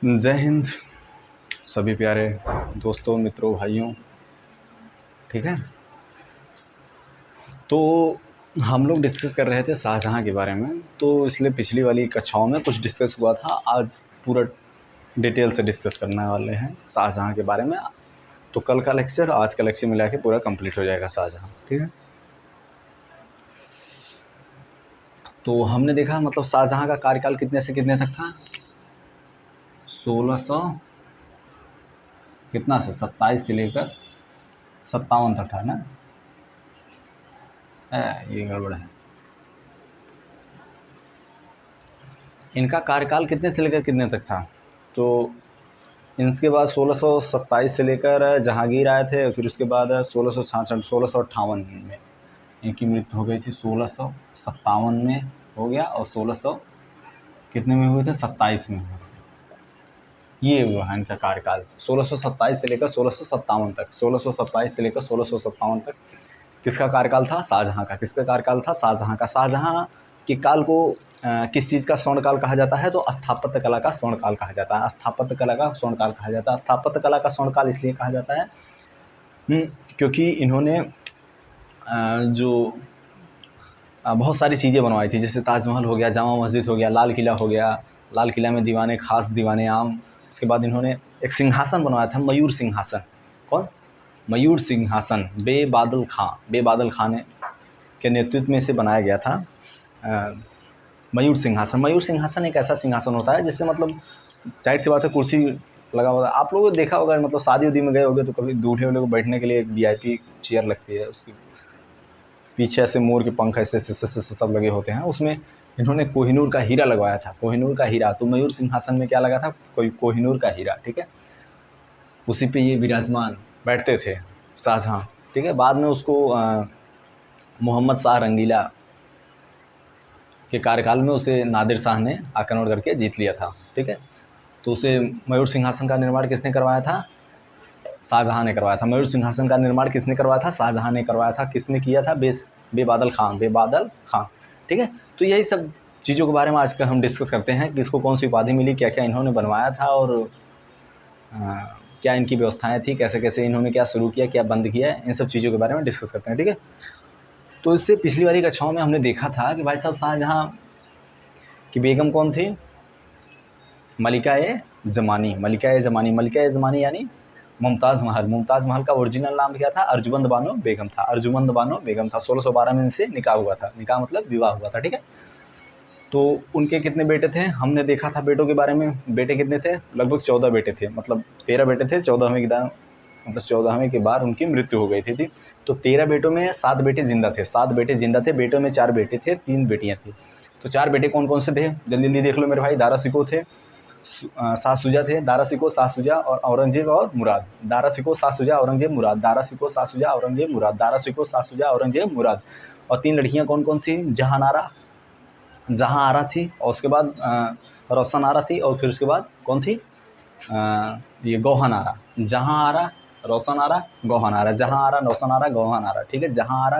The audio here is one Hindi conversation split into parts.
जय हिंद सभी प्यारे दोस्तों, मित्रों, भाइयों। ठीक है, तो हम लोग डिस्कस कर रहे थे शाहजहाँ के बारे में। तो इसलिए पिछली वाली कक्षाओं में कुछ डिस्कस हुआ था, आज पूरा डिटेल से डिस्कस करने वाले हैं शाहजहाँ के बारे में। तो कल का लेक्चर आज का लेक्चर मिला के पूरा कंप्लीट हो जाएगा शाहजहाँ। ठीक है, तो हमने देखा मतलब शाहजहाँ का कार्यकाल कितने से कितने तक था। 1600 कितना से 27 से लेकर 57 तक था ना। ये गड़बड़ है। इनका कार्यकाल कितने से लेकर कितने तक था। तो इनके बाद 1627 से लेकर जहांगीर आए थे, फिर उसके बाद 1666 1658 में इनकी मृत्यु हो गई थी। 1657 में हो गया और 1600 कितने में हुए थे, 27 में हुए थे। ये हुआ है इनका कार्यकाल 1627 से लेकर 1657 तक। 1627 से लेकर 1657 तक किसका कार्यकाल था, शाहजहाँ का। किसका कार्यकाल था, शाहजहाँ का। शाहजहाँ के काल को किस चीज़ का स्वर्णकाल कहा जाता है, तो स्थापत्य कला का स्वर्णकाल कहा जाता है। स्थापत्य कला का स्वर्णकाल कहा जाता है। स्थापत्य कला का स्वर्णकाल इसलिए कहा जाता है क्योंकि इन्होंने जो बहुत सारी चीज़ें बनवाई थी, जैसे ताजमहल हो गया, जामा मस्जिद हो गया, लाल किला हो गया। लाल किला में दीवाने खास, दीवाने आम। उसके बाद इन्होंने एक सिंहासन बनवाया था, मयूर सिंहासन। कौन, मयूर सिंहासन। बेबादल खां ने के नेतृत्व में इसे बनाया गया था। मयूर सिंहासन। मयूर सिंहासन एक ऐसा सिंहासन होता है जिससे मतलब जाहिर सी बात है कुर्सी लगा हुआ है। आप लोगों ने देखा होगा, मतलब शादी उदी में गए होगे तो कभी दूल्हे वाले को बैठने के लिए एक वीआईपी चेयर लगती है, उसकी पीछे ऐसे मोर के पंख ऐसे सब लगे होते हैं। उसमें इन्होंने कोहिनूर का हीरा लगवाया था, कोहिनूर का हीरा। तो मयूर सिंहासन में क्या लगा था, कोहिनूर का हीरा। ठीक है, उसी पे ये विराजमान बैठते थे शाहजहाँ। ठीक है, बाद में उसको मोहम्मद शाह रंगीला के कार्यकाल में उसे नादिर शाह ने आक्रमण करके जीत लिया था। ठीक है, तो उसे मयूर सिंहासन का निर्माण किसने करवाया था, शाहजहाँ ने करवाया था। मयूर सिंहासन का निर्माण किसने करवाया था, शाहजहाँ ने करवाया था। किसने किया था, बेबादल खां। ठीक है, तो यही सब चीज़ों के बारे में आजकल हम डिस्कस करते हैं, किसको कौन सी उपाधि मिली, क्या क्या इन्होंने बनवाया था और क्या इनकी व्यवस्थाएं थी, कैसे कैसे इन्होंने क्या शुरू किया, क्या बंद किया, इन सब चीज़ों के बारे में डिस्कस करते हैं। ठीक है, तो इससे पिछली वाली कक्षाओं में हमने देखा था कि भाई साहब शाहजहाँ की बेगम कौन थी, मलिका-ए-ज़मानी। मलिका-ए-ज़मानी यानी मुमताज़ महल। मुमताज़ महल का ओरिजिनल नाम क्या था, अर्जुमंद बानो बेगम था। अर्जुमंद बानो बेगम था। 1612 में इनसे निकाह हुआ था। निकाह मतलब विवाह हुआ था। ठीक है, तो उनके कितने बेटे थे, हमने देखा था बेटों के बारे में। बेटे कितने थे, लगभग 14 बेटे थे। मतलब 13 बेटे थे, 14वें के बाद उनकी मृत्यु हो गई थी। तो 13 बेटों में 7 बेटे जिंदा थे। 7 बेटे जिंदा थे। बेटों में 4 बेटे थे, 3 बेटियां थी। तो 4 बेटे कौन कौन से थे, जल्दी जल्दी देख लो मेरे भाई। दारा शिकोह थे, शाह शुजा थे। दारा शिकोह, शाह शुजा और औरंगजेब और मुराद। दारा शिकोह, शाह शुजा, औरंगजेब, मुराद। दारा शिकोह, शाह शुजा, औरंगजेब, मुराद। दारा शिकोह, शाह शुजा, औरंगजेब, मुराद। और 3 लड़कियां कौन कौन थी, जहां आरा थी, और उसके बाद रोशन आरा थी, और फिर उसके बाद कौन थी, ये गौहन आरा। जहां आरा, रोशन आरा, गौहन आरा। जहां आरा, रोशन आरा, गौहन आरा। ठीक है, जहां आरा,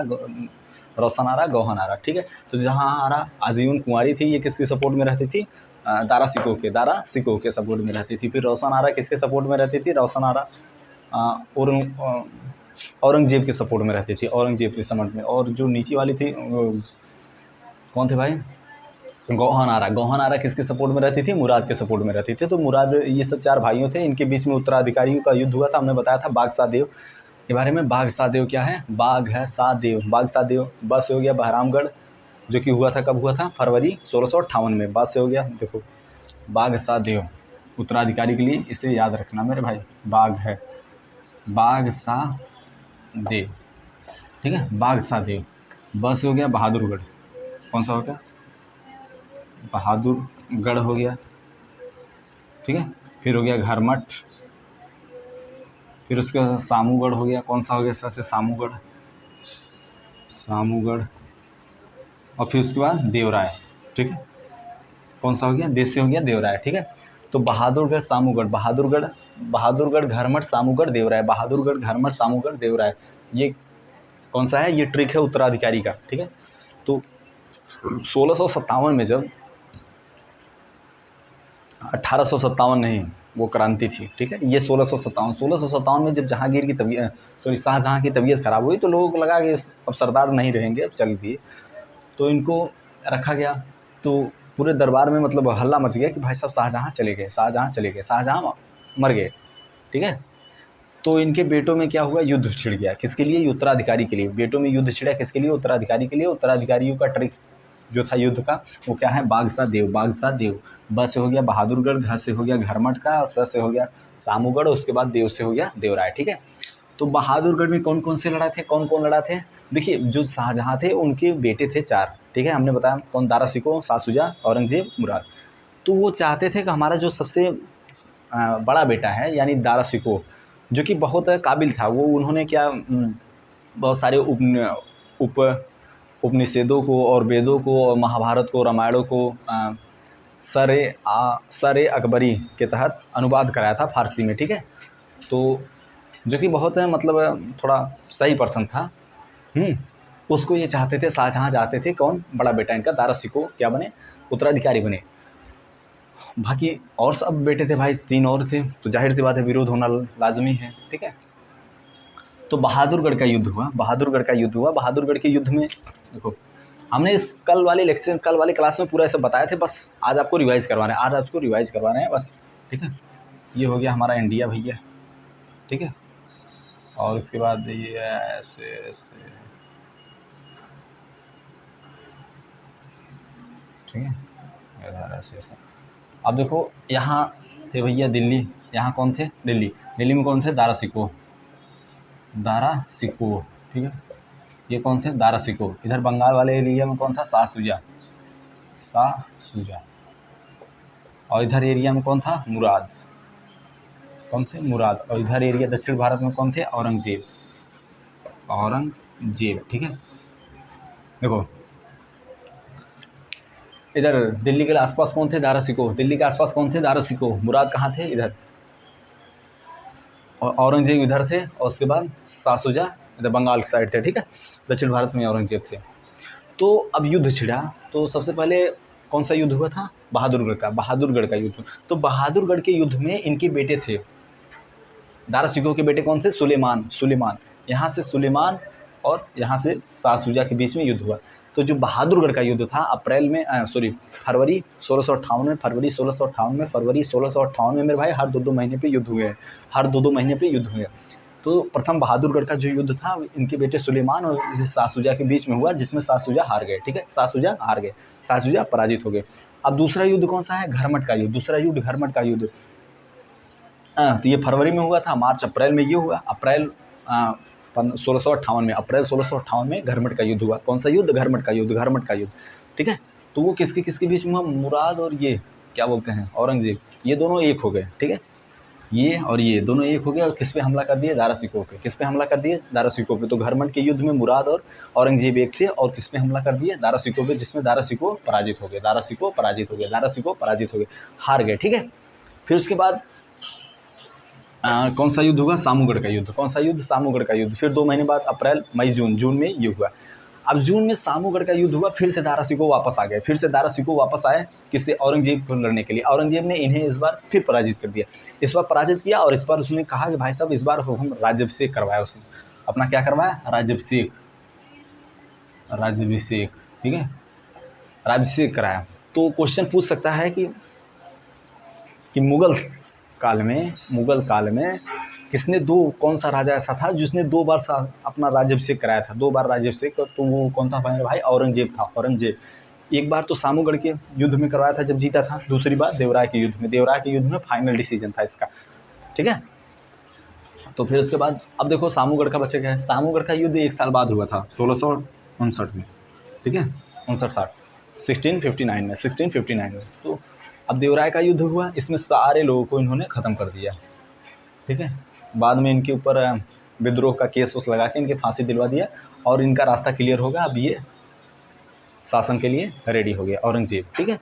रोशन आरा, गौहन आरा। ठीक है, तो जहां आरा आजीवन कुंवारी थी। ये किसके सपोर्ट में रहती थी, दारा शिकोह के सपोर्ट में रहती थी। फिर रोशन आरा किसके सपोर्ट में रहती थी, रोशन आरा औरंगजेब के सपोर्ट में रहती थी, औरंगजेब के सपोर्ट में। और जो नीचे वाली थी कौन थे भाई, गौहन आरा किसके सपोर्ट में रहती थी, मुराद के सपोर्ट में रहती थी। तो मुराद, ये सब 4 भाइयों थे। इनके बीच में उत्तराधिकारियों का युद्ध हुआ था। हमने बताया था बागशाहदेव के बारे में। बागशाहदेव क्या है, बाघ है शाहदेव। बागशाहदेव बस हो गया बहरामगढ़, जो कि हुआ था, कब हुआ था, फरवरी 1658 में। बस से हो गया। देखो, बागशाहदेव उत्तराधिकारी के लिए इसे याद रखना मेरे भाई। बाघ है बागशाहदेव। ठीक है, बागशाहदेव। बस हो गया बहादुरगढ़। कौन सा हो गया, बहादुरगढ़ हो गया। ठीक है, फिर हो गया घरमठ। फिर उसके बाद सामूगढ़ हो गया। कौन सा हो गया सर से, सामूगढ़। और फिर उसके बाद देवराय। ठीक है, कौन सा हो गया, देश से हो गया देवराय। ठीक है, तो बहादुरगढ़, बहादुरगढ़, घरमठ, सामूगढ़, देवराय। बहादुरगढ़, घरमठ, सामूगढ़, देवराय। ये कौन सा है, ये ट्रिक है उत्तराधिकारी का। ठीक है, तो 1657 में जब 1857 नहीं, वो क्रांति थी, ठीक है। ये 1657 में जब जहांगीर की तबीयत शाहजहाँ की तबीयत ख़राब हुई तो लोगों को लगा कि अब सरदार नहीं रहेंगे, अब चल दिए, तो इनको रखा गया। तो पूरे दरबार में मतलब हल्ला मच गया कि भाई साहब शाहजहाँ चले गए, शाहजहाँ चले गए, शाहजहाँ मर गए, ठीक है। तो इनके बेटों में क्या हुआ, युद्ध छिड़ गया। किसके लिए? उत्तराधिकारी के लिए। बेटों में युद्ध छिड़ा किसके लिए? उत्तराधिकारी के लिए। उत्तराधिकारियों का ट्रिक जो था युद्ध का वो क्या है? बागसा देव। बागसा देव, ब से हो गया बहादुरगढ़, घ से हो गया घरमट का, स से हो गया सामूगढ़, उसके बाद देव से हो गया देवराय, ठीक है। तो बहादुरगढ़ में कौन कौन से लड़ा थे? कौन कौन लड़ा थे? देखिए, जो शाहजहाँ थे उनके बेटे थे 4, ठीक है। हमने बताया कौन? दारा शिकोह, शाह शुजा, औरंगजेब, मुराद। तो वो चाहते थे कि हमारा जो सबसे बड़ा बेटा है यानी दारा शिकोह, जो कि बहुत काबिल था, वो उन्होंने क्या बहुत सारे उपनिषेदों को और वेदों को और महाभारत को, रामायणों को सर अकबरी के तहत अनुवाद कराया था फारसी में, ठीक है। तो जो कि बहुत मतलब थोड़ा सही पर्सन था। उसको ये चाहते थे, शाहजहाँ चाहते थे कौन? बड़ा बेटा इनका दारा शिकोह क्या बने? उत्तराधिकारी बने। बाकी और सब बेटे थे भाई, 3 और थे, तो जाहिर सी बात है विरोध होना लाजमी है, ठीक है। तो बहादुरगढ़ का युद्ध हुआ। बहादुरगढ़ का युद्ध हुआ। बहादुरगढ़ के युद्ध में देखो, हमने इस कल वाले क्लास में पूरा ऐसा बताए थे, बस आज आपको रिवाइज करवा रहे हैं, बस, ठीक है। ये हो गया हमारा इंडिया भैया, ठीक है। और उसके बाद ये ऐसे ऐसे, ठीक है, ऐसे ऐसे। अब देखो, यहाँ थे भैया दिल्ली, यहाँ कौन थे? दिल्ली में कौन थे? दारा शिकोह, ठीक है। ये कौन थे? दारा शिकोह। इधर बंगाल वाले एरिया में कौन था? शाह शुजा। और इधर एरिया में कौन था? मुराद। कौन थे? मुराद। और इधर एरिया दक्षिण भारत में कौन थे? औरंगजेब, ठीक है। देखो, इधर दिल्ली के आसपास कौन थे? दारा शिकोह। दिल्ली के आसपास कौन थे? दारा शिकोह। मुराद कहाँ थे? इधर। और औरंगजेब इधर थे, और उसके बाद शाह शुजा इधर बंगाल की साइड थे, ठीक है। दक्षिण भारत में औरंगजेब थे। तो अब युद्ध छिड़ा, तो सबसे पहले कौन सा युद्ध हुआ था? बहादुरगढ़ का युद्ध। तो बहादुरगढ़ के युद्ध में इनके बेटे थे, दारा शिकोह के बेटे कौन थे? सुलेमान। यहाँ से सुलेमान और यहाँ से शाह शुजा के बीच में युद्ध हुआ। तो जो बहादुरगढ़ का युद्ध था फरवरी 1658 में, फरवरी 1658 में मेरे भाई हर 2-2 महीने पे युद्ध हुए हैं। तो प्रथम बहादुरगढ़ का जो युद्ध था इनके बेटे सुलेमान और शाह शुजा के बीच में हुआ, जिसमें शाह शुजा हार गए, ठीक है। शाह शुजा पराजित हो गए। अब दूसरा युद्ध कौन सा है? घरमट का युद्ध। तो ये फरवरी में हुआ था, मार्च अप्रैल में ये हुआ। अप्रैल 1658 में घरमट का युद्ध हुआ। कौन सा युद्ध? घरमट का युद्ध, ठीक है। तो वो किसके बीच में हुआ? मुराद और ये क्या बोलते हैं? औरंगजेब। ये दोनों एक हो गए, ठीक है। ये और ये दोनों एक हो गए, और किस पे हमला कर दिए? दारा शिकोह पे। दारा शिकोह पे। तो घरमट के युद्ध में मुराद और औरंगजेब एक थे, और किस पे हमला कर दिए? दारा शिकोह पे, जिसमें दारा शिकोह पराजित हो गए, हार गए, ठीक है। फिर उसके बाद कौन सा युद्ध हुआ? सामूगढ़ का युद्ध। फिर 2 महीने बाद अप्रैल, मई, जून में ये हुआ। अब जून में सामूगढ़ का युद्ध हुआ, फिर से दारा शिकोह वापस आ गए। वापस आए किससे? औरंगजेब को लड़ने के लिए। औरंगजेब ने इन्हें इस बार फिर पराजित कर दिया। और इस बार उसने कहा कि भाई साहब इस बार हम राज्याभिषेक करवाया। उसने अपना क्या करवाया? राज्याभिषेक, ठीक है, राज्याभिषेक कराया। तो क्वेश्चन पूछ सकता है कि मुगल काल में किसने कौन सा राजा ऐसा था जिसने 2 बार अपना राज्याभिषेक कराया था? 2 बार राज्याभिषेक। तो वो कौन था भाई? औरंगजेब। एक बार तो सामूगढ़ के युद्ध में करवाया था जब जीता था, दूसरी बार देवराय के युद्ध में फाइनल डिसीजन था इसका, ठीक है। तो फिर उसके बाद अब देखो सामूगढ़ का बच्चे क्या है? सामूगढ़ का युद्ध 1 साल बाद हुआ था, 1659 में, ठीक है, 1659 में। तो अब देवराय का युद्ध हुआ, इसमें सारे लोगों को इन्होंने ख़त्म कर दिया, ठीक है। बाद में इनके ऊपर विद्रोह का केस लगा के इनके फांसी दिलवा दिया, और इनका रास्ता क्लियर हो गया। अब ये शासन के लिए रेडी हो गया औरंगजेब, ठीक है।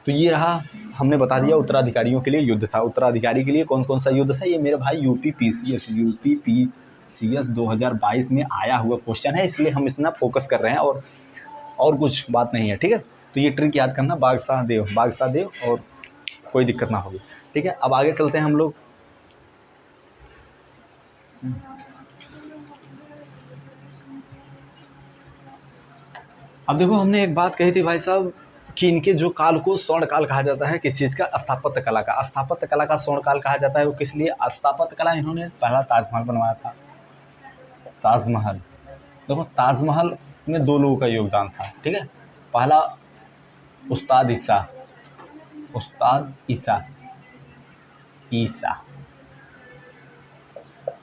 तो ये रहा, हमने बता दिया उत्तराधिकारियों के लिए युद्ध था। उत्तराधिकारी के लिए कौन कौन सा युद्ध था? ये मेरे भाई यूपीपीसीएस 2022 में आया हुआ क्वेश्चन है, इसलिए हम इतना फोकस कर रहे हैं, और कुछ बात नहीं है, ठीक है। तो ये ट्रिक याद करना, बागशाह देव और कोई दिक्कत ना होगी। ठीक है, अब आगे चलते हैं हम लोग। अब देखो, हमने एक बात कही थी भाई साहब कि इनके जो काल को स्वर्ण काल कहा जाता है, किस चीज़ का? स्थापत्य कला का। स्थापत्य कला का स्वर्ण काल कहा जाता है, वो किस लिए? स्थापत्य कला इन्होंने पहला ताजमहल बनवाया था। ताजमहल, देखो ताजमहल में दो लोगों का योगदान था। ठीक है, पहला उस्ताद ईसा, उस्ताद ईसा, ईसा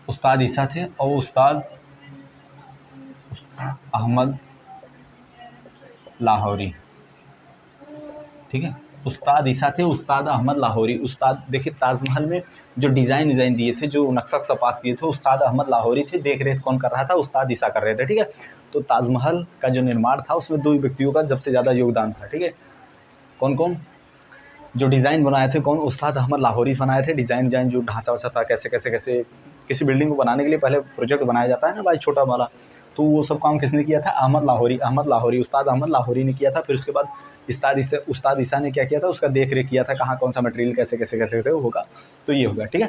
उस्ताद ईसा थे, और उस्ताद अहमद लाहौरी। ठीक है, उस्ताद ईसा थे, उस्ताद अहमद लाहौरी। उस्ताद, देखिए ताजमहल में जो डिज़ाइन दिए थे, जो नक्शा पास किए थे, उस्ताद अहमद लाहौरी थे। देख रेख कौन कर रहा था? उस्ताद ईसा कर रहे थे। ठीक है, तो ताजमहल का जो निर्माण था उसमें दो व्यक्तियों का सबसे ज़्यादा योगदान था। ठीक है, कौन कौन? जो डिज़ाइन बनाए थे, कौन? उस्ताद अहमद लाहौरी बनाए थे। डिज़ाइन जो ढांचा वाचा था, कैसे कैसे कैसे किसी बिल्डिंग को बनाने के लिए पहले प्रोजेक्ट बनाया जाता है ना भाई, छोटा वाला, तो वो सब काम किसने किया था? अहमद लाहौरी। अहमद लाहौरी, उस्ताद अहमद लाहौरी ने किया था। फिर उसके बाद उस्ताद ईसा ने क्या किया था? उसका देख रेख किया था, कहाँ कौन सा मटेरियल कैसे कैसे कैसे कैसे होगा, तो ये होगा। ठीक है,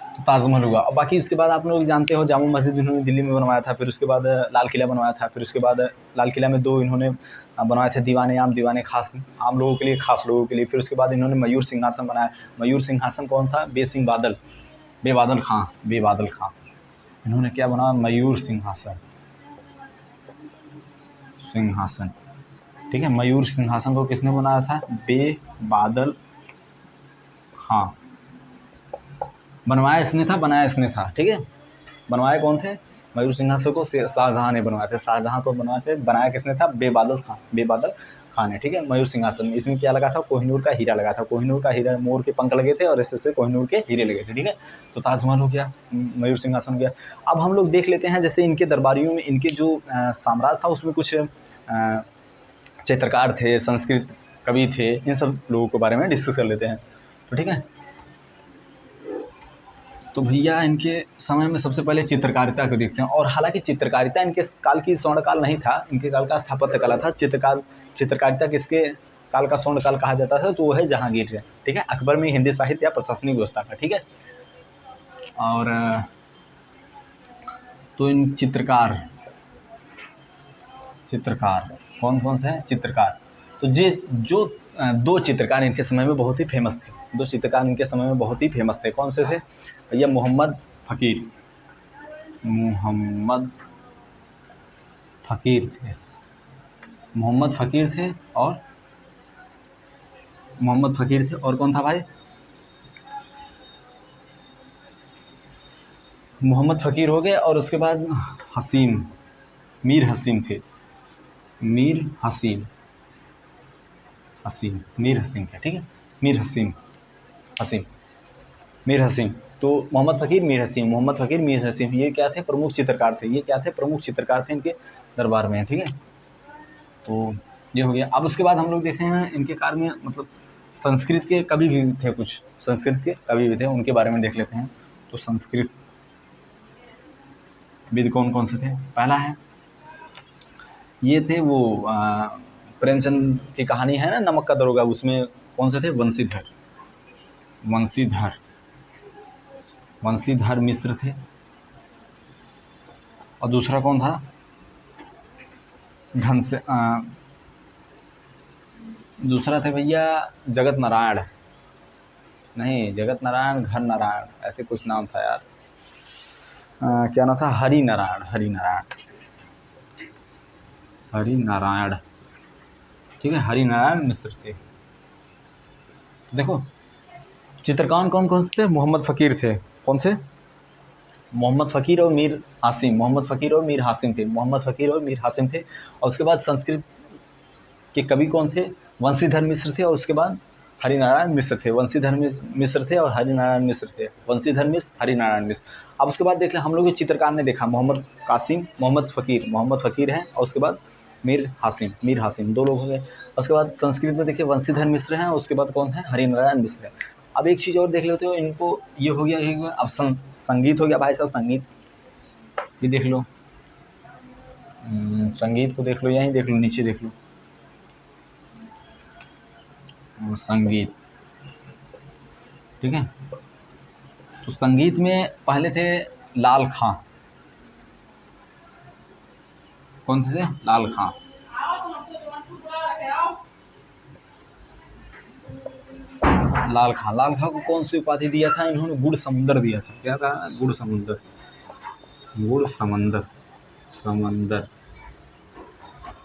तो ताजमहल होगा। और बाकी उसके बाद आप लोग जानते हो, जामा मस्जिद इन्होंने दिल्ली में बनवाया था। फिर उसके बाद लाल किला बनवाया था। फिर उसके बाद लाल किला में दो इन्होंने बनवाए थे, दीवाने आम, दीवाने खास, आम लोगों के लिए, खास लोगों के लिए। फिर उसके बाद इन्होंने मयूर सिंहासन बनाया। मयूर सिंहासन कौन था? बेसिंह बादल, बेबादल खां, बेबादल खां। इन्होंने क्या बनाया? मयूर सिंहासन, सिंहासन। ठीक है, मयूर सिंहासन को किसने बनाया था? बेबादल खां। बनवाया इसने था, बनाया इसने था। ठीक है, बनवाए कौन थे? मयूर सिंहासन को शाहजहां ने बनवाए थे। शाहजहां को बनवाए थे, बनाया किसने था? बेबादल खां, बेबादल खां ने। ठीक है, मयूर सिंहासन में इसमें क्या लगा था? कोहिनूर का हीरा लगा था। कोहिनूर का हीरा, मोर के पंख लगे थे और इससे कोहिनूर के हीरे लगे थे। ठीक है, तो ताजमहल हो गया, मयूर सिंहासन हो गया। अब हम लोग देख लेते हैं, जैसे इनके दरबारियों में, इनके जो साम्राज्य था उसमें कुछ चित्रकार थे, संस्कृत कवि थे, इन सब लोगों के बारे में डिस्कस कर लेते हैं। तो ठीक है, तो भैया इनके समय में सबसे पहले चित्रकारिता को देखते हैं। और हालांकि चित्रकारिता इनके काल की स्वर्ण काल नहीं था, इनके काल का स्थापत्य कला था। चित्रकारिता किसके काल का स्वर्ण काल कहा जाता था? तो वो है जहांगीर है। ठीक है, अकबर में हिंदी साहित्य या प्रशासनिक व्यवस्था का। ठीक है, और तो इन चित्रकार कौन कौन से हैं? चित्रकार, तो जो दो चित्रकार इनके समय में बहुत ही फेमस थे। दो चित्रकार इनके समय में बहुत ही फेमस थे। कौन से थे भैया? मोहम्मद फ़कीर, मोहम्मद फ़कीर थे, मोहम्मद फ़कीर थे, और मोहम्मद फ़कीर थे, और कौन था भाई? मोहम्मद फ़कीर हो गए, और उसके बाद हसीम, मीर हसीम थे, मीर हसीम, हसीम, मीर हसीम थे। ठीक है, मीर हसीम, हसीम, मीर हसीम। तो मोहम्मद फ़कीर, मीर हसीम, मोहम्मद फ़कीर, मीर हसीम, ये क्या थे? प्रमुख चित्रकार थे। ये क्या थे? प्रमुख चित्रकार थे इनके दरबार में। ठीक है, तो ये हो गया। अब उसके बाद हम लोग देखते हैं इनके काल में, मतलब संस्कृत के कवि भी थे, कुछ संस्कृत के कवि भी थे, उनके बारे में देख लेते हैं। तो संस्कृत विद कौन कौन से थे? पहला है, ये थे वो प्रेमचंद की कहानी है ना, नमक का दरोगा, उसमें कौन से थे? वंशीधर, वंशीधर, वंशीधर मिश्र थे। और दूसरा कौन था? घनश्याम, दूसरा थे भैया जगत नारायण, नहीं जगत नारायण, घर नारायण, ऐसे कुछ नाम था यार। क्या नाम था? हरि नारायण, हरि नारायण, हरि नारायण। ठीक है, हरि नारायण मिश्र थे। तो देखो चित्रकार कौन कौन से थे? मोहम्मद फ़कीर थे। कौन से? मोहम्मद फ़कीर और मीर हासिम, मोहम्मद फ़कीर और मीर हासिम थे, मोहम्मद फ़कीर और मीर हासिम थे। और उसके बाद संस्कृत के कवि कौन थे? वंशीधर मिश्र थे, और उसके बाद हरिनारायण मिश्र थे। वंशीधर मिश्र थे और हरिनारायण मिश्र थे, वंशीधर मिश्र, हरिनारायण मिश्र। अब उसके बाद देख लें, हम लोग चित्रकार ने देखा मोहम्मद कासिम, मोहम्मद फ़कीर हैं, और उसके बाद मीर हासिम, दो लोग हो गए। उसके बाद संस्कृत में देखिए वंशीधर मिश्र हैं, और उसके बाद कौन है? हरिनारायण मिश्र है। अब एक चीज़ और देख लेते हो, इनको ये हो गया, एक अब संगीत हो गया भाई साहब। संगीत ये देख लो, संगीत को देख लो, यहीं देख लो, नीचे देख लो। और संगीत। ठीक है, तो संगीत में पहले थे लाल खां। कौन थे? लाल खां। लाल खां, लाल खां को कौन सी उपाधि दिया था इन्होंने? गुड़ समुंदर दिया था। क्या था? गुड़ समुंदर। गुड़ समंदर, समंदर।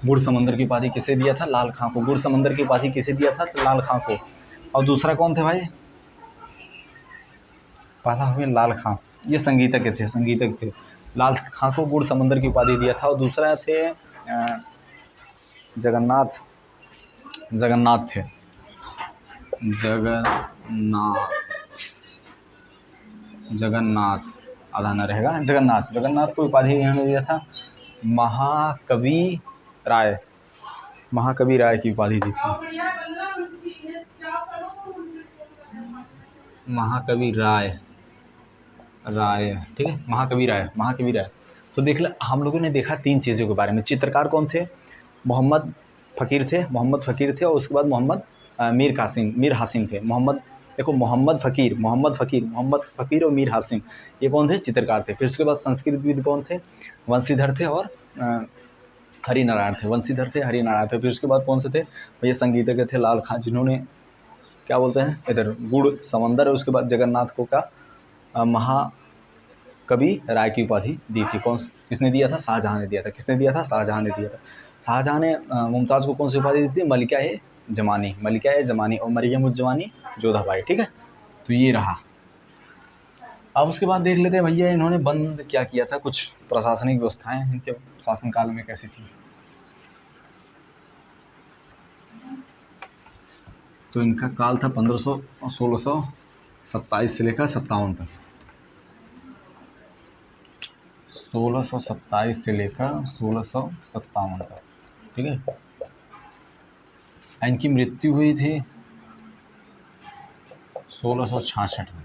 गुड़ समंदर की उपाधि किसे दिया था? लाल खां को। गुड़ समंदर की उपाधि किसे दिया था? लाल खां को। और दूसरा कौन थे भाई? पहला हो गया लाल खां, ये संगीतज्ञ थे, संगीतज्ञ थे। लाल खां को गुड़ समंदर की उपाधि दिया था। और दूसरा थे जगन्नाथ, जगन्नाथ थे, जगन्नाथ, जगन्नाथ आधा न रहेगा, जगन्नाथ। जगन्नाथ को उपाधि इन्होंने दिया था महाकवि राय, महाकवि राय की उपाधि दी थी। महाकवि राय, राय, ठीक है, महाकवि राय, महाकवि राय। तो देख ल, हम लोगों ने देखा 3 चीज़ों के बारे में। चित्रकार कौन थे? मोहम्मद फ़कीर थे, मोहम्मद फ़कीर थे। और उसके बाद मोहम्मद मीर हासिम थे। मोहम्मद, देखो, मोहम्मद फ़कीर और मीर हासिम, ये कौन थे? चित्रकार थे। फिर उसके बाद संस्कृतविद कौन थे? वंशीधर थे और हरिनारायण थे। वंशीधर थे, हरिनारायण थे। फिर उसके बाद कौन से थे? ये संगीतज्ञ थे लाल खां, जिन्होंने क्या बोलते हैं इधर गुड़ समंदर। और उसके बाद जगन्नाथ को का महाकवि राय की उपाधि दी थी। किसने दिया था? शाहजहां ने दिया था। किसने दिया था? शाहजहां ने दिया था। शाहजहां ने मुमताज़ को कौन सी उपाधि दी थी? मलिका-ए-ज़मानी, मलिका-ए-ज़मानी और मरियम-उज़-ज़मानी जोधाबाई। ठीक है, तो ये रहा। अब उसके बाद देख लेते हैं भैया इन्होंने बंद क्या किया था, कुछ प्रशासनिक व्यवस्थाएं इनके शासनकाल में कैसी थी। तो इनका काल था 1627 से लेकर 57 तक। 1627 से लेकर 1657 तक। ठीक है, इनकी मृत्यु हुई थी 1666 में।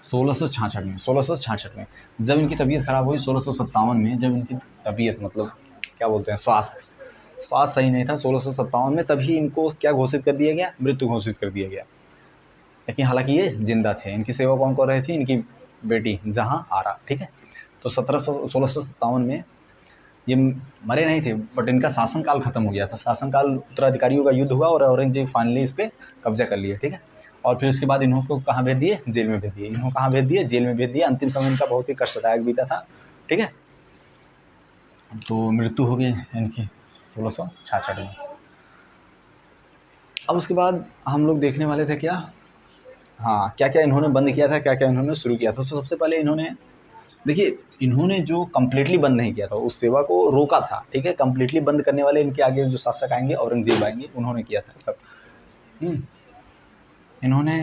1666 में जब इनकी तबीयत खराब हुई। 1657 में जब इनकी तबीयत, मतलब क्या बोलते हैं, स्वास्थ्य सही नहीं था 1657 में, तभी इनको क्या घोषित कर दिया गया? मृत्यु घोषित कर दिया गया। लेकिन हालांकि ये जिंदा थे। इनकी सेवा कौन कर रही थी? इनकी बेटी जहां आरा। ठीक है, तो 1657 में ये मरे नहीं थे, बट इनका शासनकाल खत्म हो गया था। शासनकाल, उत्तराधिकारियों का युद्ध हुआ और औरंगजेब फाइनली इस पर कब्जा कर लिए। ठीक है, और फिर उसके बाद इन्होंने कहाँ भेज दिए? जेल में भेज दिए। इन्होंने कहाँ भेज दिए? जेल में भेज दिया। अंतिम समय इनका बहुत ही कष्टदायक बीता था। ठीक है, तो मृत्यु हो गई इनकी 1666 में। अब उसके बाद हम लोग देखने वाले थे क्या, हाँ, क्या क्या इन्होंने बंद किया था, क्या क्या इन्होंने शुरू किया था। तो सबसे पहले इन्होंने, देखिए, इन्होंने जो कम्प्लीटली बंद नहीं किया था, उस सेवा को रोका था। ठीक है, कम्प्लीटली बंद करने वाले इनके आगे जो शासक आएंगे, औरंगजेब आएंगे, उन्होंने किया था सब। इन्होंने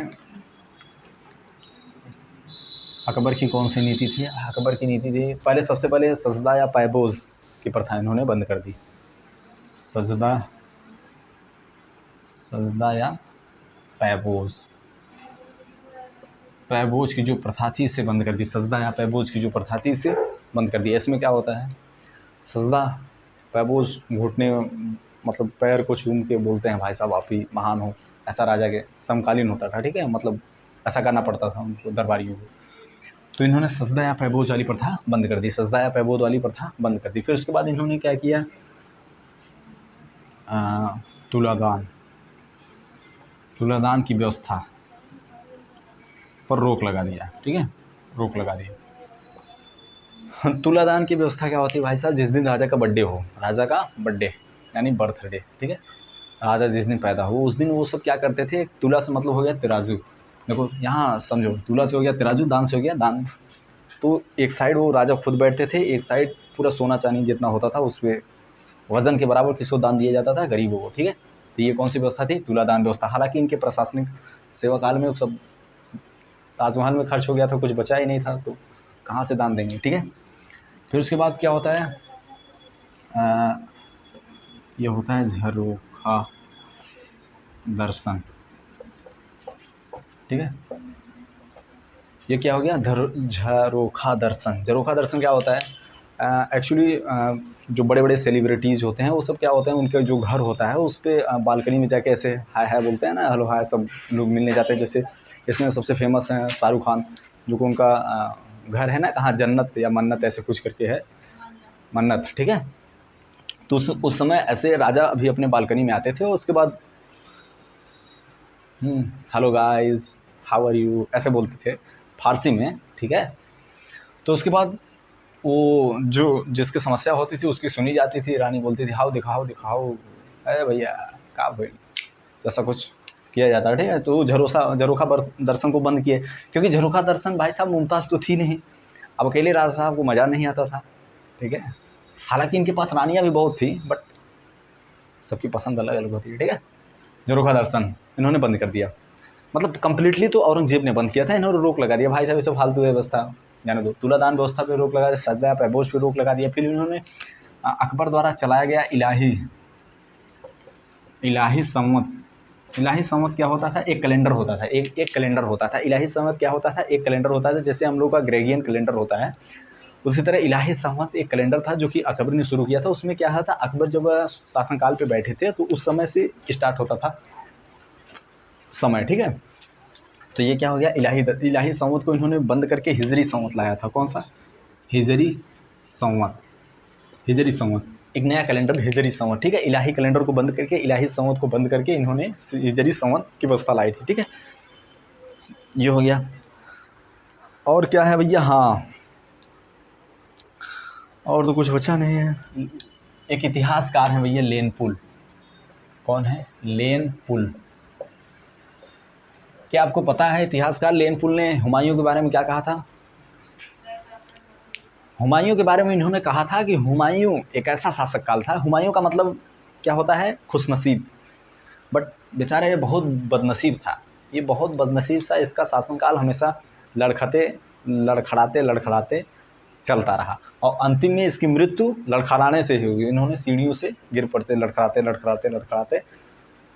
अकबर की कौन सी नीति थी? अकबर की नीति थी, पहले सबसे पहले सजदा या पैबोज की प्रथा इन्होंने बंद कर दी। सजदा या पैबोज, पैबोज की जो प्रथा थी इसे बंद कर दी। सजदा या पैबोज की जो प्रथा थी इसे बंद कर दिया। इसमें क्या होता है? सजदा, पैबोज, घुटने, मतलब पैर को चूम के बोलते हैं भाई साहब आप ही महान हो, ऐसा राजा के समकालीन होता था। ठीक है, मतलब ऐसा करना पड़ता था उनको, दरबारियों को। तो इन्होंने सजदा या पैबोज वाली प्रथा बंद कर दी। सजदा या पैबोज वाली प्रथा बंद कर दी। फिर उसके बाद इन्होंने क्या किया? तुलादान की व्यवस्था पर रोक लगा दिया। ठीक है, रोक लगा दिया। तुलादान की व्यवस्था क्या होती है भाई साहब? जिस दिन राजा का बर्थडे हो, राजा का बर्थडे यानी बर्थडे, ठीक है, राजा जिस दिन पैदा हो उस दिन वो सब क्या करते थे? तुला से मतलब हो गया तराजू। देखो यहाँ समझो, तुला से हो गया तराजू, दान से हो गया दान। तो एक साइड वो राजा खुद बैठते थे, एक साइड पूरा सोना चांदी जितना होता था उस पर वजन के बराबर किसको दान दिया जाता था? गरीबों को। ठीक है, तो ये कौन सी व्यवस्था थी? तुलादान व्यवस्था। हालांकि इनके प्रशासनिक सेवा काल में सब ताजमहल में खर्च हो गया था, कुछ बचा ही नहीं था, तो कहाँ से दान देंगे। ठीक है, फिर उसके बाद क्या होता है? ये होता है झरोखा दर्शन। ठीक है, ये क्या हो गया? झरोखा दर्शन। झरोखा दर्शन क्या होता है? एक्चुअली जो बड़े बड़े सेलिब्रिटीज़ होते हैं वो सब क्या होते हैं, उनका जो घर होता है उस पे बालकनी में जाके ऐसे हाय हाय बोलते हैं ना, हेलो हाय, सब लोग मिलने जाते हैं। जैसे इसमें सबसे फेमस हैं शाहरुख खान, जो कि उनका घर है ना कहाँ, जन्नत या मन्नत ऐसे कुछ करके है, मन्नत, ठीक है। तो उस समय ऐसे राजा भी अपने बालकनी में आते थे और उसके बाद hello guys, how are you, ऐसे बोलते थे फारसी में, ठीक है। तो उसके बाद वो जो जिसकी समस्या होती थी उसकी सुनी जाती थी, रानी बोलती थी हाउ दिखाओ दिखाओ, अरे भैया का भाई, ऐसा कुछ किया जाता है, ठीक है। तो झरोखा दर्शन को बंद किए, क्योंकि झरोखा दर्शन भाई साहब मुमताज़ तो थी नहीं, अब अकेले राजा साहब को मज़ा नहीं आता था, ठीक है। हालांकि इनके पास रानियाँ भी बहुत थी, बट सबकी पसंद अलग अलग होती है, ठीक है। झरोखा दर्शन इन्होंने बंद कर दिया, मतलब कंप्लीटली तो औरंगजेब ने बंद किया था, इन्होंने रोक लगा दिया, भाई साहब ये सब फालतू व्यवस्था जाने दो। तुलादान व्यवस्था पे रोक लगा दिया, सजदा पैबोज पे रोक लगा दिया। फिर इन्होंने अकबर द्वारा चलाया गया इलाही संवत क्या होता था, एक कैलेंडर होता था, एक कैलेंडर होता था। इलाही संवत क्या होता था, एक कैलेंडर होता था, जैसे हम लोग का ग्रेगियन कैलेंडर होता है, उसी तरह इलाही संवत एक कैलेंडर था जो कि अकबर ने शुरू किया था। उसमें क्या था, अकबर जब शासनकाल पे बैठे थे तो उस समय से स्टार्ट होता था समय, ठीक है। तो ये क्या हो गया, इलाही संवत को इन्होंने बंद करके हिजरी संवत लाया था। कौन सा, हिजरी संवत, एक नया कैलेंडर हिजरी संवत, ठीक है। इलाही कैलेंडर को बंद करके, इलाही संवत को बंद करके इन्होंने हिजरी संवत की व्यवस्था लाई थी, ठीक है। ये हो गया। और क्या है भैया, हाँ और तो कुछ बचा नहीं है। एक इतिहासकार है भैया लेनपुल। कौन है, लेनपुल। क्या आपको पता है इतिहासकार लेनपुल ने हुमायूं के बारे में क्या कहा था? हुमायूं के बारे में इन्होंने कहा था कि हुमायूं एक ऐसा शासक काल था, हुमायूं का मतलब क्या होता है, खुशनसीब, बट बेचारा ये बहुत बदनसीब था, ये बहुत बदनसीब था। इसका शासनकाल हमेशा लड़खड़ाते चलता रहा और अंतिम में इसकी मृत्यु लड़खड़ाने से ही हुई। इन्होंने सीढ़ियों से गिर पड़ते,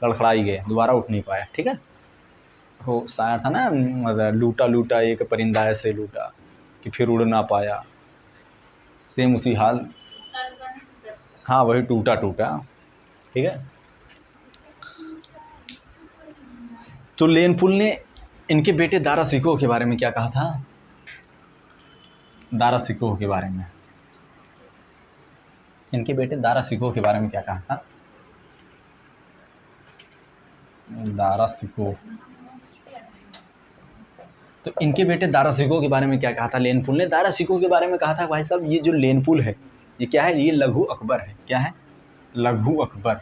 लड़खड़ाई गए, दोबारा उठ नहीं पाया, ठीक है। वो शायर था ना, मतलब लूटा लूटा एक परिंदा ऐसे लूटा कि फिर उड़ ना पाया, सेम उसी हाल, हाँ वही टूटा, ठीक है। तो लेनपुल ने इनके बेटे दारा शिकोह के बारे में क्या कहा था? दारा शिकोह के बारे में, इनके बेटे दारा शिकोह के बारे में क्या कहा था? दारा शिकोह, तो इनके बेटे दारा शिकोह के बारे में क्या कहा था लेनपुल ने? दारा शिकोह के बारे में कहा था भाई साहब, ये जो लेनपुल है ये क्या है, ये लघु अकबर है। क्या है, लघु अकबर।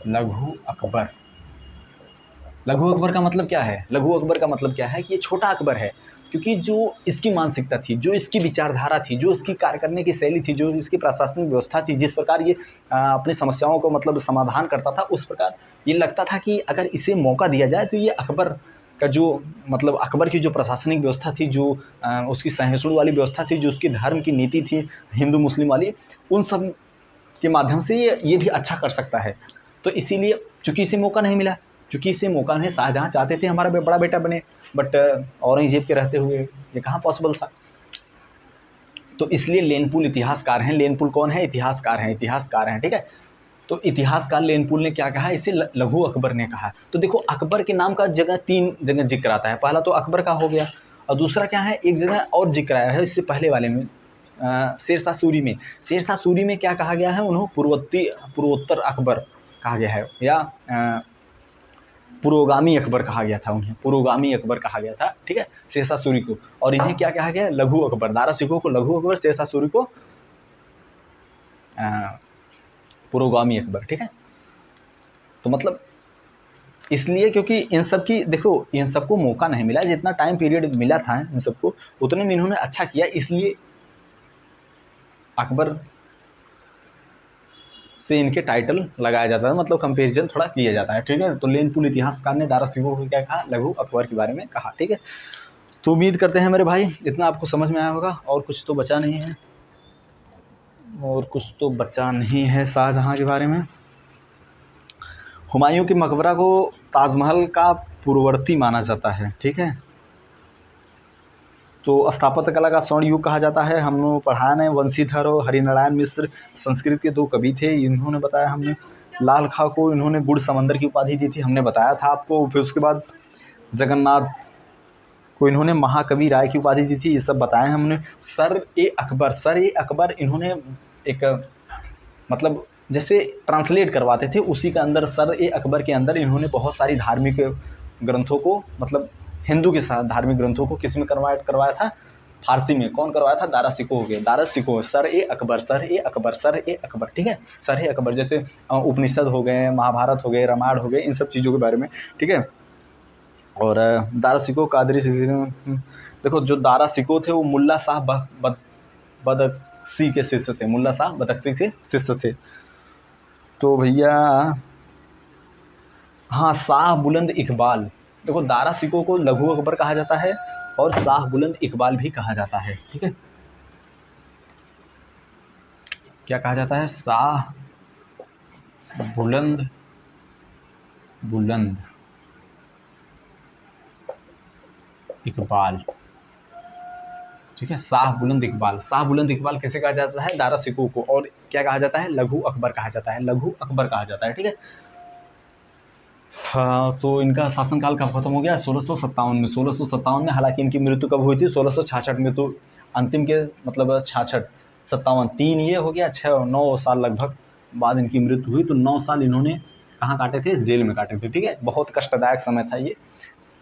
लघु अकबर का मतलब क्या है? लघु अकबर का मतलब क्या है कि ये छोटा अकबर है, क्योंकि जो इसकी मानसिकता थी, जो इसकी विचारधारा थी, जो इसकी कार्य करने की शैली थी, जो इसकी प्रशासनिक व्यवस्था थी, जिस प्रकार ये अपनी समस्याओं को मतलब समाधान करता था, उस प्रकार ये लगता था कि अगर इसे मौका दिया जाए तो ये अकबर का जो मतलब अकबर की जो प्रशासनिक व्यवस्था थी, जो उसकी सहिष्णु वाली व्यवस्था थी, जो उसकी धर्म की नीति थी हिंदू मुस्लिम वाली, उन सब के माध्यम से ये भी अच्छा कर सकता है। तो इसीलिए चूँकि इसे मौका नहीं मिला, क्योंकि इसे मौका नहीं, शाहजहाँ चाहते थे हमारा बड़ा बेटा बने, बट औरंगजेब के रहते हुए ये कहाँ पॉसिबल था। तो इसलिए लेनपुल इतिहासकार हैं। लेनपुल कौन है? इतिहासकार हैं, ठीक है। तो इतिहासकार लेनपुल ने क्या कहा, इसे लघु अकबर ने कहा। तो देखो अकबर के नाम का जगह 3 जगह जिक्र आता है। पहला तो अकबर का हो गया, और दूसरा क्या है, एक जगह और जिक्र आया है इससे पहले वाले में, शेरशाह सूरी में। शेरशाह सूरी में क्या कहा गया है, उन्हें पूर्वोत्तर अकबर कहा गया है, या पुरोगामी अकबर कहा गया था, उन्हें पुरोगामी अकबर कहा गया था, ठीक है, शेरशाह सूरी को। और इन्हें क्या कहा गया, लघु अकबर। दारा शिकोह को लघु अकबर, शेरशाह सूरी को पुरोगामी अकबर, ठीक है। तो मतलब इसलिए क्योंकि इन सब की देखो, इन सबको मौका नहीं मिला, जितना टाइम पीरियड मिला था इन सबको उतने में इन्होंने अच्छा किया, इसलिए अकबर से इनके टाइटल लगाया जाता है, मतलब कंपैरिजन थोड़ा किया जाता है, ठीक है। तो लेनपुल इतिहासकार ने दारा शिकोह को क्या कहा, लघु अकबर के बारे में कहा, ठीक है। तो उम्मीद करते हैं मेरे भाई इतना आपको समझ में आया होगा, और कुछ तो बचा नहीं है, शाहजहाँ के बारे में। हुमायूं के मकबरा को ताजमहल का पूर्ववर्ती माना जाता है, ठीक है। तो स्थापत्य कला का स्वर्ण युग कहा जाता है। हम लोग पढ़ा है वंशीधर और हरिनारायण मिश्र संस्कृत के 2 कवि थे, इन्होंने बताया। हमने लाल खां को इन्होंने गुड़ समंदर की उपाधि दी थी, हमने बताया था आपको। फिर उसके बाद जगन्नाथ को इन्होंने महाकवि राय की उपाधि दी थी, ये सब बताया हमने। सर ए अकबर इन्होंने एक मतलब जैसे ट्रांसलेट करवाते थे, उसी के अंदर सर ए अकबर के अंदर इन्होंने बहुत सारी धार्मिक ग्रंथों को, मतलब हिंदू के साथ धार्मिक ग्रंथों को किस में करवाया था? फारसी में। कौन करवाया था? दारा सिकोह हो गए, दारा सिकोह। सर ए अकबर, ठीक है, सर ए अकबर। जैसे उपनिषद हो गए, महाभारत हो गए, रामायण हो गए, इन सब चीज़ों के बारे में, ठीक है। और दारा सिकोह कादरी देखो, जो दारा सिकोह थे वो मुल्ला शाह बदख्शी के शिष्य थे, मुल्ला शाह बदख्शी के शिष्य थे। तो भैया हाँ, शाह बुलंद इकबाल। देखो, दारा सिकोह को लघु अकबर कहा जाता है और शाह बुलंद इकबाल भी कहा जाता है, ठीक है। क्या कहा जाता है? शाह बुलंद इकबाल, ठीक है, शाह बुलंद इकबाल। शाह बुलंद इकबाल किसे कहा जाता है? दारा सिकोह को। और क्या कहा जाता है? लघु अकबर कहा जाता है, लघु अकबर कहा जाता है, ठीक है। हाँ, तो इनका शासनकाल कब खत्म हो गया? 1657 में। 1657 में। हालांकि इनकी मृत्यु कब हुई थी? 1666 में। तो अंतिम के मतलब 66, 57, 3 ये हो गया, 6-9 साल लगभग बाद इनकी मृत्यु हुई। तो 9 साल इन्होंने कहाँ काटे थे? जेल में काटे थे, ठीक है। बहुत कष्टदायक समय था ये,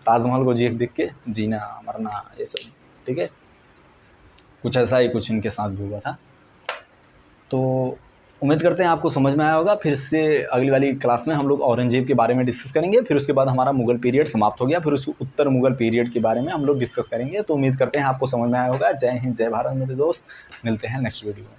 ताजमहल को देख के जीना मरना ये सब, ठीक है। कुछ ऐसा ही कुछ इनके साथ भी हुआ था। तो उम्मीद करते हैं आपको समझ में आया होगा। फिर से अगली वाली क्लास में हम लोग औरंगजेब के बारे में डिस्कस करेंगे। फिर उसके बाद हमारा मुगल पीरियड समाप्त हो गया, फिर उसको उत्तर मुगल पीरियड के बारे में हम लोग डिस्कस करेंगे। तो उम्मीद करते हैं आपको समझ में आया होगा। जय हिंद, जय भारत मेरे दोस्त, मिलते हैं नेक्स्ट वीडियो में।